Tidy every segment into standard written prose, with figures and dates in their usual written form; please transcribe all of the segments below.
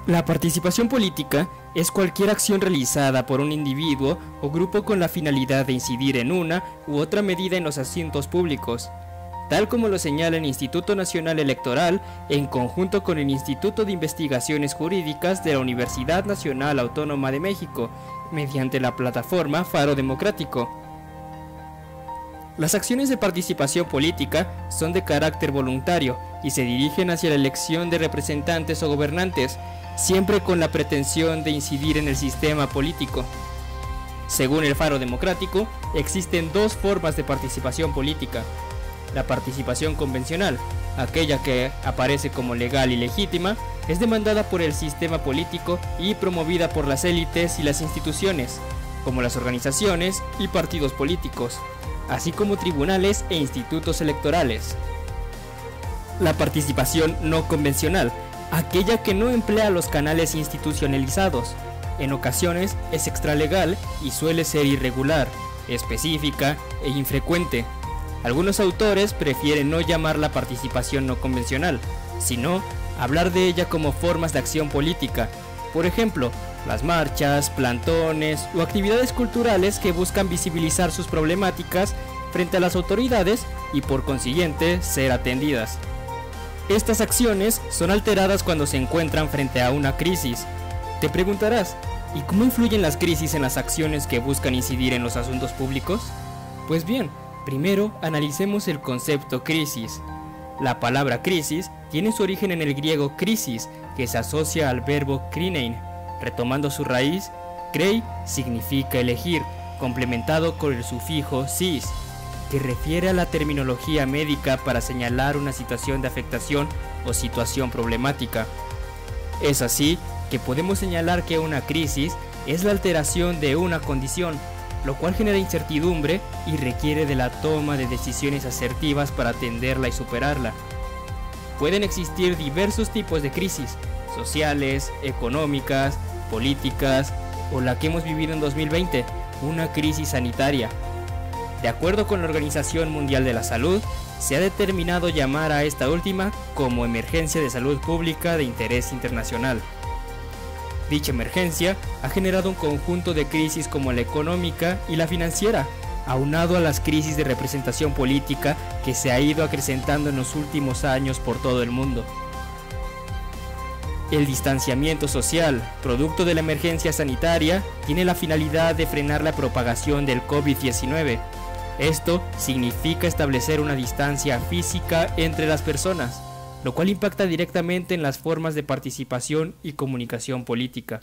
La participación política es cualquier acción realizada por un individuo o grupo con la finalidad de incidir en una u otra medida en los asuntos públicos, tal como lo señala el Instituto Nacional Electoral en conjunto con el Instituto de Investigaciones Jurídicas de la Universidad Nacional Autónoma de México, mediante la plataforma Faro Democrático. Las acciones de participación política son de carácter voluntario y se dirigen hacia la elección de representantes o gobernantes, siempre con la pretensión de incidir en el sistema político. Según el Faro Democrático, existen dos formas de participación política: la participación convencional, aquella que aparece como legal y legítima, es demandada por el sistema político y promovida por las élites y las instituciones, como las organizaciones y partidos políticos, así como tribunales e institutos electorales. La participación no convencional, aquella que no emplea los canales institucionalizados, en ocasiones es extralegal y suele ser irregular, específica e infrecuente. Algunos autores prefieren no llamarla participación no convencional, sino hablar de ella como formas de acción política, por ejemplo, las marchas, plantones o actividades culturales que buscan visibilizar sus problemáticas frente a las autoridades y por consiguiente ser atendidas. Estas acciones son alteradas cuando se encuentran frente a una crisis. Te preguntarás, ¿y cómo influyen las crisis en las acciones que buscan incidir en los asuntos públicos? Pues bien, primero analicemos el concepto crisis. La palabra crisis tiene su origen en el griego krisis, que se asocia al verbo krinein. Retomando su raíz, krei significa elegir, complementado con el sufijo sis, que refiere a la terminología médica para señalar una situación de afectación o situación problemática. Es así que podemos señalar que una crisis es la alteración de una condición, lo cual genera incertidumbre y requiere de la toma de decisiones asertivas para atenderla y superarla. Pueden existir diversos tipos de crisis, sociales, económicas, políticas, o la que hemos vivido en 2020, una crisis sanitaria. De acuerdo con la Organización Mundial de la Salud, se ha determinado llamar a esta última como emergencia de salud pública de interés internacional. Dicha emergencia ha generado un conjunto de crisis como la económica y la financiera, aunado a las crisis de representación política que se ha ido acrecentando en los últimos años por todo el mundo. El distanciamiento social, producto de la emergencia sanitaria, tiene la finalidad de frenar la propagación del COVID-19. Esto significa establecer una distancia física entre las personas, lo cual impacta directamente en las formas de participación y comunicación política.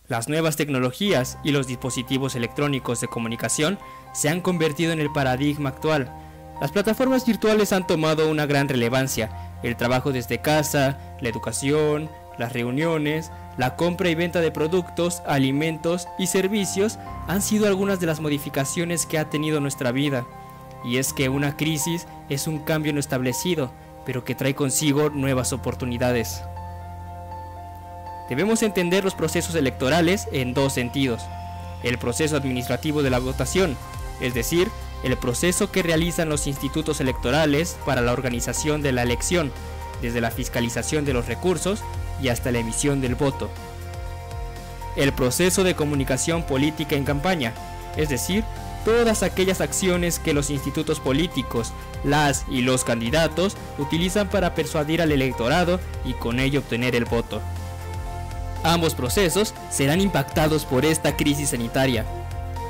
Las nuevas tecnologías y los dispositivos electrónicos de comunicación se han convertido en el paradigma actual. Las plataformas virtuales han tomado una gran relevancia. El trabajo desde casa, la educación, las reuniones, la compra y venta de productos, alimentos y servicios han sido algunas de las modificaciones que ha tenido nuestra vida. Y es que una crisis es un cambio no establecido, pero que trae consigo nuevas oportunidades. Debemos entender los procesos electorales en dos sentidos: el proceso administrativo de la votación, es decir, el proceso que realizan los institutos electorales para la organización de la elección, desde la fiscalización de los recursos y hasta la emisión del voto. El proceso de comunicación política en campaña, es decir, todas aquellas acciones que los institutos políticos, las y los candidatos utilizan para persuadir al electorado y con ello obtener el voto. Ambos procesos serán impactados por esta crisis sanitaria.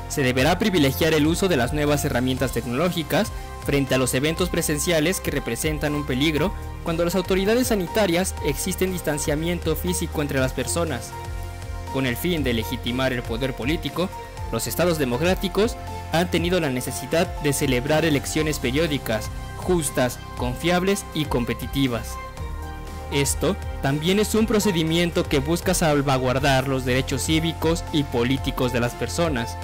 Se deberá privilegiar el uso de las nuevas herramientas tecnológicas frente a los eventos presenciales que representan un peligro cuando las autoridades sanitarias existen distanciamiento físico entre las personas. Con el fin de legitimar el poder político, los estados democráticos han tenido la necesidad de celebrar elecciones periódicas, justas, confiables y competitivas. Esto también es un procedimiento que busca salvaguardar los derechos cívicos y políticos de las personas.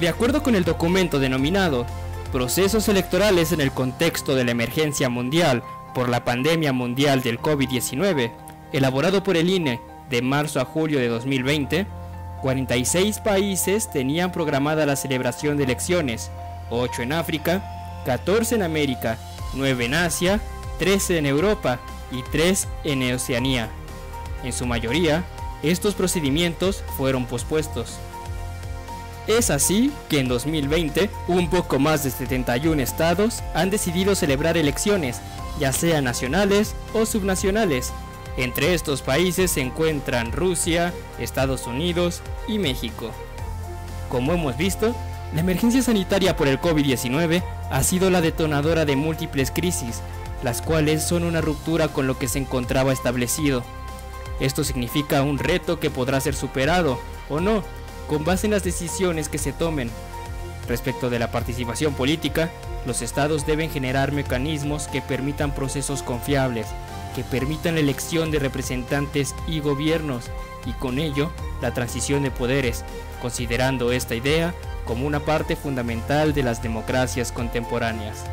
De acuerdo con el documento denominado Procesos electorales en el contexto de la emergencia mundial por la pandemia mundial del COVID-19, elaborado por el INE de marzo a julio de 2020, 46 países tenían programada la celebración de elecciones, 8 en África, 14 en América, 9 en Asia, 13 en Europa y 3 en Oceanía. En su mayoría, estos procedimientos fueron pospuestos. Es así que en 2020, un poco más de 71 estados han decidido celebrar elecciones, ya sean nacionales o subnacionales. Entre estos países se encuentran Rusia, Estados Unidos y México. Como hemos visto, la emergencia sanitaria por el COVID-19 ha sido la detonadora de múltiples crisis, las cuales son una ruptura con lo que se encontraba establecido. Esto significa un reto que podrá ser superado, o no, con base en las decisiones que se tomen. Respecto de la participación política, los estados deben generar mecanismos que permitan procesos confiables, que permitan la elección de representantes y gobiernos, y con ello, la transición de poderes, considerando esta idea como una parte fundamental de las democracias contemporáneas.